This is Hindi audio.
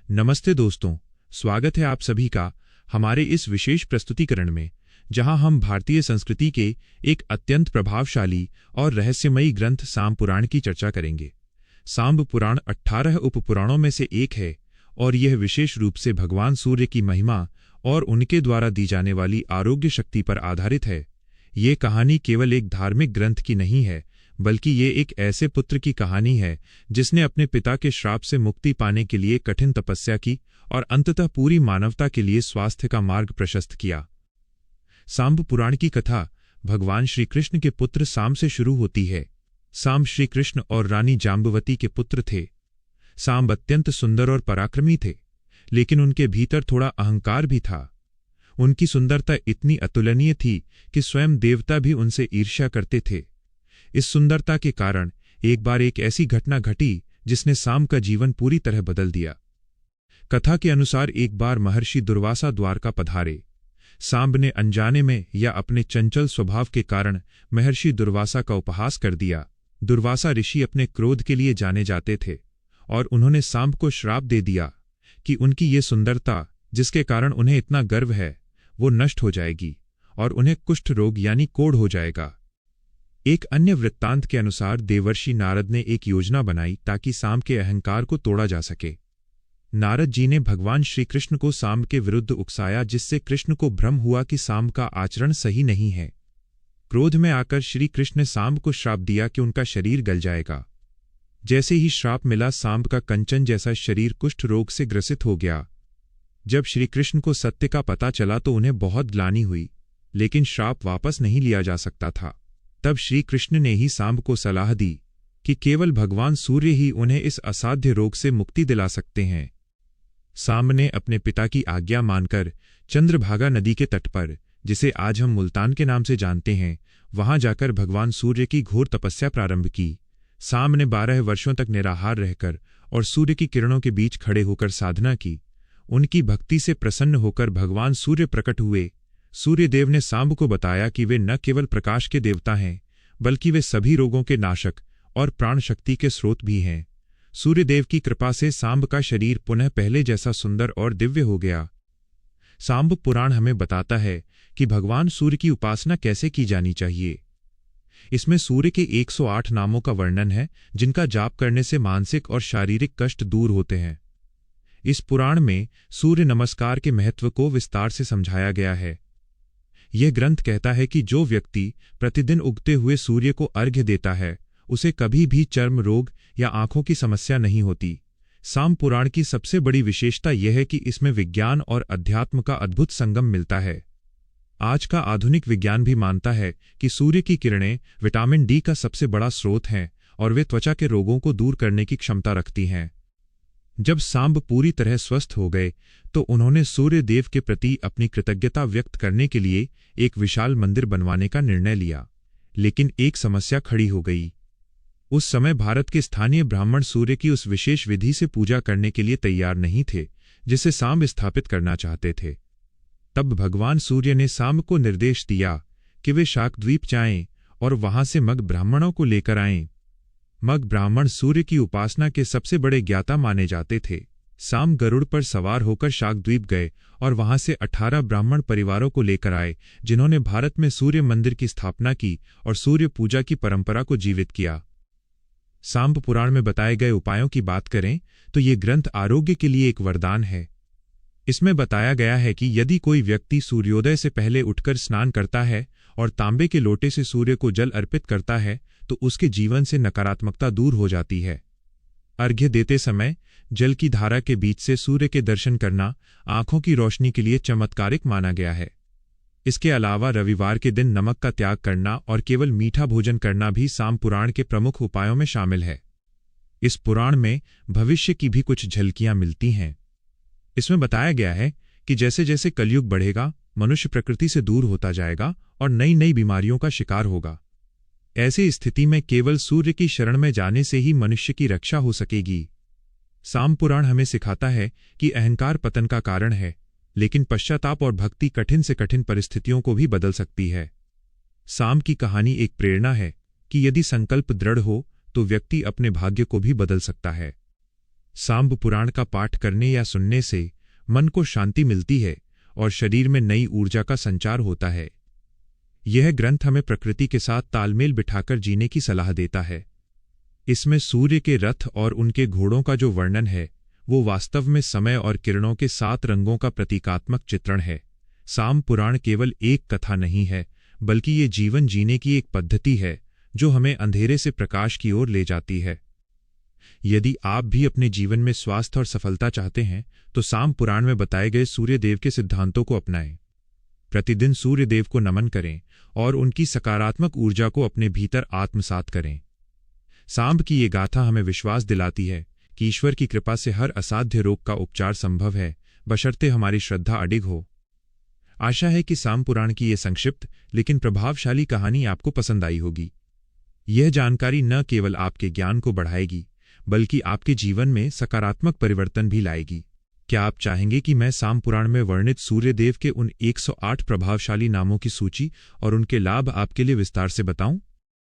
नमस्ते दोस्तों, स्वागत है आप सभी का हमारे इस विशेष प्रस्तुतिकरण में, जहां हम भारतीय संस्कृति के एक अत्यंत प्रभावशाली और रहस्यमयी ग्रंथ सांब पुराण की चर्चा करेंगे। सांब पुराण 18 उपपुराणों में से एक है और यह विशेष रूप से भगवान सूर्य की महिमा और उनके द्वारा दी जाने वाली आरोग्य शक्ति पर आधारित है। ये कहानी केवल एक धार्मिक ग्रंथ की नहीं है, बल्कि ये एक ऐसे पुत्र की कहानी है जिसने अपने पिता के श्राप से मुक्ति पाने के लिए कठिन तपस्या की और अंततः पूरी मानवता के लिए स्वास्थ्य का मार्ग प्रशस्त किया। सांब पुराण की कथा भगवान श्री कृष्ण के पुत्र सांब से शुरू होती है। सांब श्री कृष्ण और रानी जाम्बवती के पुत्र थे। सांब अत्यंत सुंदर और पराक्रमी थे, लेकिन उनके भीतर थोड़ा अहंकार भी था। उनकी सुंदरता इतनी अतुलनीय थी कि स्वयं देवता भी उनसे ईर्ष्या करते थे। इस सुंदरता के कारण एक बार एक ऐसी घटना घटी जिसने सांब का जीवन पूरी तरह बदल दिया। कथा के अनुसार एक बार महर्षि दुर्वासा द्वारका पधारे। सांब ने अनजाने में या अपने चंचल स्वभाव के कारण महर्षि दुर्वासा का उपहास कर दिया। दुर्वासा ऋषि अपने क्रोध के लिए जाने जाते थे और उन्होंने सांब को श्राप दे दिया कि उनकी ये सुंदरता, जिसके कारण उन्हें इतना गर्व है, वो नष्ट हो जाएगी और उन्हें कुष्ठ रोग यानी कोढ़ हो जाएगा। एक अन्य वृत्तांत के अनुसार देवर्षि नारद ने एक योजना बनाई ताकि सांब के अहंकार को तोड़ा जा सके। नारद जी ने भगवान श्री कृष्ण को सांब के विरुद्ध उकसाया, जिससे कृष्ण को भ्रम हुआ कि सांब का आचरण सही नहीं है। क्रोध में आकर श्री कृष्ण ने सांब को श्राप दिया कि उनका शरीर गल जाएगा। जैसे ही श्राप मिला, सांब का कंचन जैसा शरीर कुष्ठ रोग से ग्रसित हो गया। जब श्री कृष्ण को सत्य का पता चला तो उन्हें बहुत ग्लानि हुई, लेकिन श्राप वापस नहीं लिया जा सकता था। तब श्री कृष्ण ने ही सांब को सलाह दी कि केवल भगवान सूर्य ही उन्हें इस असाध्य रोग से मुक्ति दिला सकते हैं। सांब ने अपने पिता की आज्ञा मानकर चंद्रभागा नदी के तट पर, जिसे आज हम मुल्तान के नाम से जानते हैं, वहां जाकर भगवान सूर्य की घोर तपस्या प्रारंभ की। सांब ने 12 वर्षों तक निराहार रहकर और सूर्य की किरणों के बीच खड़े होकर साधना की। उनकी भक्ति से प्रसन्न होकर भगवान सूर्य प्रकट हुए। सूर्यदेव ने सांब को बताया कि वे न केवल प्रकाश के देवता हैं, बल्कि वे सभी रोगों के नाशक और प्राण शक्ति के स्रोत भी हैं। सूर्यदेव की कृपा से सांब का शरीर पुनः पहले जैसा सुंदर और दिव्य हो गया। सांब पुराण हमें बताता है कि भगवान सूर्य की उपासना कैसे की जानी चाहिए। इसमें सूर्य के 108 नामों का वर्णन है, जिनका जाप करने से मानसिक और शारीरिक कष्ट दूर होते हैं। इस पुराण में सूर्य नमस्कार के महत्व को विस्तार से समझाया गया है। यह ग्रंथ कहता है कि जो व्यक्ति प्रतिदिन उगते हुए सूर्य को अर्घ्य देता है, उसे कभी भी चर्म रोग या आंखों की समस्या नहीं होती। सांब पुराण की सबसे बड़ी विशेषता यह है कि इसमें विज्ञान और अध्यात्म का अद्भुत संगम मिलता है। आज का आधुनिक विज्ञान भी मानता है कि सूर्य की किरणें विटामिन डी का सबसे बड़ा स्रोत हैं और वे त्वचा के रोगों को दूर करने की क्षमता रखती हैं। जब सांब पूरी तरह स्वस्थ हो गए तो उन्होंने सूर्य देव के प्रति अपनी कृतज्ञता व्यक्त करने के लिए एक विशाल मंदिर बनवाने का निर्णय लिया। लेकिन एक समस्या खड़ी हो गई। उस समय भारत के स्थानीय ब्राह्मण सूर्य की उस विशेष विधि से पूजा करने के लिए तैयार नहीं थे जिसे सांब स्थापित करना चाहते थे। तब भगवान सूर्य ने सांब को निर्देश दिया कि वे शाकद्वीप जाएं और वहां से मग ब्राह्मणों को लेकर आएं। मग ब्राह्मण सूर्य की उपासना के सबसे बड़े ज्ञाता माने जाते थे। सांब गरुड़ पर सवार होकर शाकद्वीप गए और वहां से 18 ब्राह्मण परिवारों को लेकर आए, जिन्होंने भारत में सूर्य मंदिर की स्थापना की और सूर्य पूजा की परंपरा को जीवित किया। सांब पुराण में बताए गए उपायों की बात करें तो ये ग्रंथ आरोग्य के लिए एक वरदान है। इसमें बताया गया है कि यदि कोई व्यक्ति सूर्योदय से पहले उठकर स्नान करता है और तांबे के लोटे से सूर्य को जल अर्पित करता है तो उसके जीवन से नकारात्मकता दूर हो जाती है। अर्घ्य देते समय जल की धारा के बीच से सूर्य के दर्शन करना आंखों की रोशनी के लिए चमत्कारिक माना गया है। इसके अलावा रविवार के दिन नमक का त्याग करना और केवल मीठा भोजन करना भी सांब पुराण के प्रमुख उपायों में शामिल है। इस पुराण में भविष्य की भी कुछ झलकियां मिलती हैं। इसमें बताया गया है कि जैसे जैसे कलयुग बढ़ेगा, मनुष्य प्रकृति से दूर होता जाएगा और नई नई बीमारियों का शिकार होगा। ऐसी स्थिति में केवल सूर्य की शरण में जाने से ही मनुष्य की रक्षा हो सकेगी। सांब पुराण हमें सिखाता है कि अहंकार पतन का कारण है, लेकिन पश्चाताप और भक्ति कठिन से कठिन परिस्थितियों को भी बदल सकती है। सांब की कहानी एक प्रेरणा है कि यदि संकल्प दृढ़ हो तो व्यक्ति अपने भाग्य को भी बदल सकता है। सांब पुराण का पाठ करने या सुनने से मन को शांति मिलती है और शरीर में नई ऊर्जा का संचार होता है। यह ग्रंथ हमें प्रकृति के साथ तालमेल बिठाकर जीने की सलाह देता है। इसमें सूर्य के रथ और उनके घोड़ों का जो वर्णन है वो वास्तव में समय और किरणों के 7 रंगों का प्रतीकात्मक चित्रण है। सांब पुराण केवल एक कथा नहीं है, बल्कि ये जीवन जीने की एक पद्धति है जो हमें अंधेरे से प्रकाश की ओर ले जाती है। यदि आप भी अपने जीवन में स्वास्थ्य और सफलता चाहते हैं तो सांब पुराण में बताए गए सूर्यदेव के सिद्धांतों को अपनाएं। प्रतिदिन सूर्यदेव को नमन करें और उनकी सकारात्मक ऊर्जा को अपने भीतर आत्मसात करें। सांब की ये गाथा हमें विश्वास दिलाती है कि ईश्वर की कृपा से हर असाध्य रोग का उपचार संभव है, बशर्ते हमारी श्रद्धा अडिग हो। आशा है कि सांब पुराण की ये संक्षिप्त लेकिन प्रभावशाली कहानी आपको पसंद आई होगी। यह जानकारी न केवल आपके ज्ञान को बढ़ाएगी बल्कि आपके जीवन में सकारात्मक परिवर्तन भी लाएगी। क्या आप चाहेंगे कि मैं सांब पुराण में वर्णित सूर्यदेव के उन 108 प्रभावशाली नामों की सूची और उनके लाभ आपके लिए विस्तार से बताऊं?